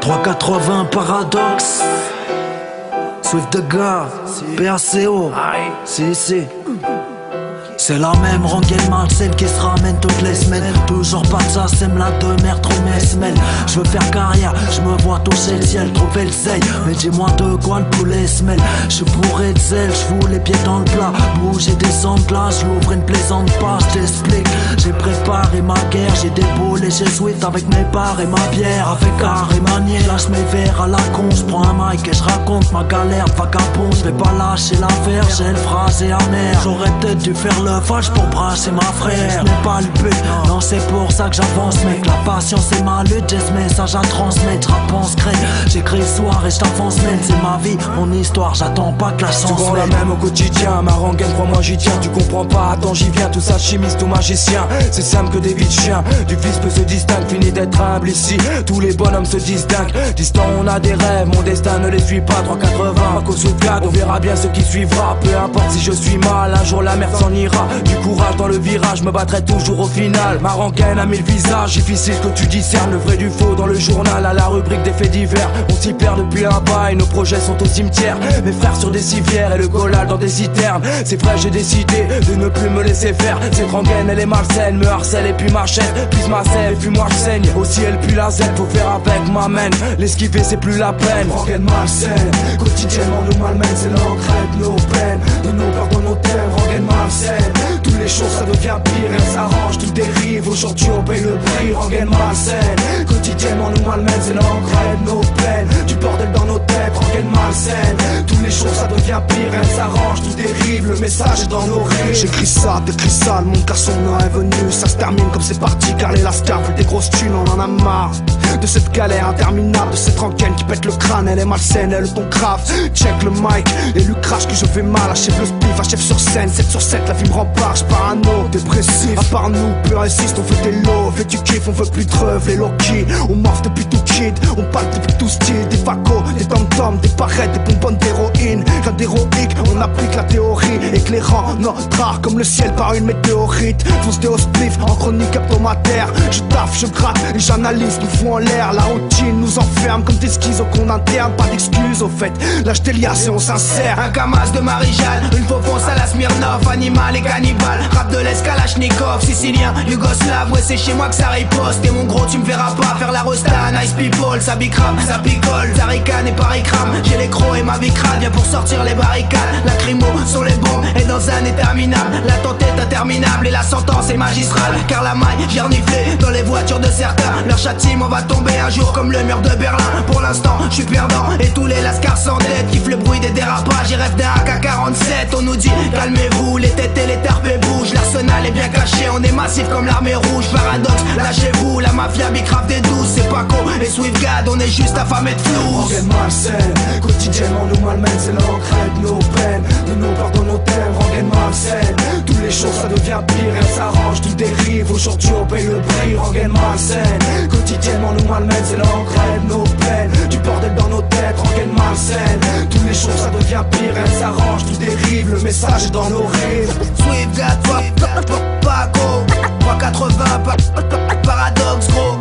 380 paradoxe. Swift de gars, PACO. Si. C'est la même rengaine malsaine qui se ramène toutes les semaines. Toujours pas de ça, sème la de merde, trop mes semelles. Je veux faire carrière, je me vois toucher le ciel, trouver le zeil. Mais dis-moi de quoi tous les semelles. Je suis bourré de zèle, je fous les pieds dans le plat. Bouger des là, j'ouvre une plaisante page, t'explique. J'ai préparé ma guerre, j'ai déboulé chez Swift avec mes bars et ma bière. Avec art et manière, lâche mes verres à la con. J'prends un mic et je raconte ma galère vagabond. Je vais pas lâcher l'affaire, j'ai le phrasé amer. J'aurais peut-être dû faire le fâche pour brasser ma frère. Ce n'est pas le but, non c'est pour ça que j'avance mec. La passion c'est ma lutte, j'ai ce message à transmettre. J'rappe crée, j'écris soir et j't'avance même. C'est ma vie, mon histoire, j'attends pas que la chance souvent la même au quotidien, ma rengaine crois-moi j'y tiens. Tu comprends pas, attends j'y viens, tout ça chimiste, tout magicien. C'est simple que des vies de chiens, du fils peut se distingue. Fini d'être humble ici, tous les bonhommes se distinguent. Distant on a des rêves, mon destin ne les suit pas. 380, pas qu'au Swift, on verra bien ce qui suivra. Peu importe si je suis mal, un jour la merde s'en ira. Du courage dans le virage, me battrai toujours au final. Ma rengaine a mille visages, difficile que tu discernes le vrai du faux dans le journal. À la rubrique des faits divers, on s'y perd depuis un bail. Nos projets sont au cimetière, mes frères sur des civières et le golal dans des citernes. C'est vrai j'ai décidé de ne plus me laisser faire. Cette rengaine elle est malsaine, me harcèle et puis m'achète. Puis ma sève et puis moi je saigne. Aussi elle puis la Z, faut faire avec ma main. L'esquiver c'est plus la peine. Rengaine malsaine, quotidiennement nous malmène. C'est l'entraide, nos peines, de nos peurs, de nos thèmes. Rengaine malsaine, toutes les choses ça devient pire. Elle s'arrange, tout dérive, aujourd'hui on paye le prix. Rengaine malsaine, quotidiennement nous malmène. C'est l'entraide, nos peines, du bordel dans nos têtes. Rengaine malsaine, toutes les choses ça devient pire. Elle s'arrange, tout dérive, le message est dans nos rires. J'écris ça, t'écris ça, le monde car son nom est venu. Ça se termine comme c'est parti car les lascars veulent des grosses thunes, on en a marre de cette galère interminable, de cette rengaine qui pète le crâne. Elle est malsaine, elle ton grave. Check le mic et lui crache que je fais mal. Achève le spliff, achève sur scène, 7 sur 7, la vie me rempart, parano, dépressif. À part nous, peu insiste, on veut des lots, fait du kiff, on veut plus de rêve, les low-key. On morph depuis tout kid, on parle depuis tout style. Des facos, des tom-toms, des parettes, des bonbonnes d'héroïne. Rien d'héroïque, on applique la théorie, éclairant notre art comme le ciel par une météorite. Fonce des spliff en chronique hebdomadaire. Je taffe, je gratte et j'analyse, nous fous en l'air. La routine nous enferme comme des schizos qu'on interne. Pas d'excuses au fait, lâche tes liasses et on s'insère. Un Kamaz de Marie-Jeanne, une faux fonce à la Smirnoff. Animal et cannibale, rap de l'escalachnikov. Sicilien, yougoslave, ouais c'est chez moi que ça riposte. Et mon gros tu me verras pas faire la resta. Nice people, ça bicrame, ça picole. Zarican et paricrame, j'ai les crocs et ma vie crade. Viens pour sortir les barricades, lacrymo sur les bombes et dans un état minable. L'attente est interminable et la sentence est magistrale. Car la maille, j'ai reniflé dans les voitures de certains. Leur châtiment va tomber un jour comme le mur de Berlin. Pour l'instant, je suis perdant et tous les lascars sans tête kiffent le bruit des dérapages. Ils rêvent d'un AK-47, on nous dit calmez-vous, les têtes et les tarpes bougent. L'arsenal est bien caché, on est massif comme l'armée rouge. Paradoxe, lâchez-vous, la mafia bicrave des douces. C'est Paco et Swiftgad, on est juste affamés de flou. Rengaine malsaine, quotidiennement nous malmène. C'est l'entraide, nos peines, de nos peurs, de nos thèmes. Rengaine malsaine, toutes les choses ça devient pire. Elle s'arrange, tout dérive, aujourd'hui on paye le prix. Rengaine malsaine, quotidiennement nous malmène. C'est l'entraide, nos peines, du bordel dans nos têtes. Rengaine malsaine, toutes les choses ça devient pire. Elle s'arrange, tout dérive, le message est dans nos rires. Swiftgad, Paco 380, paradoxe gros.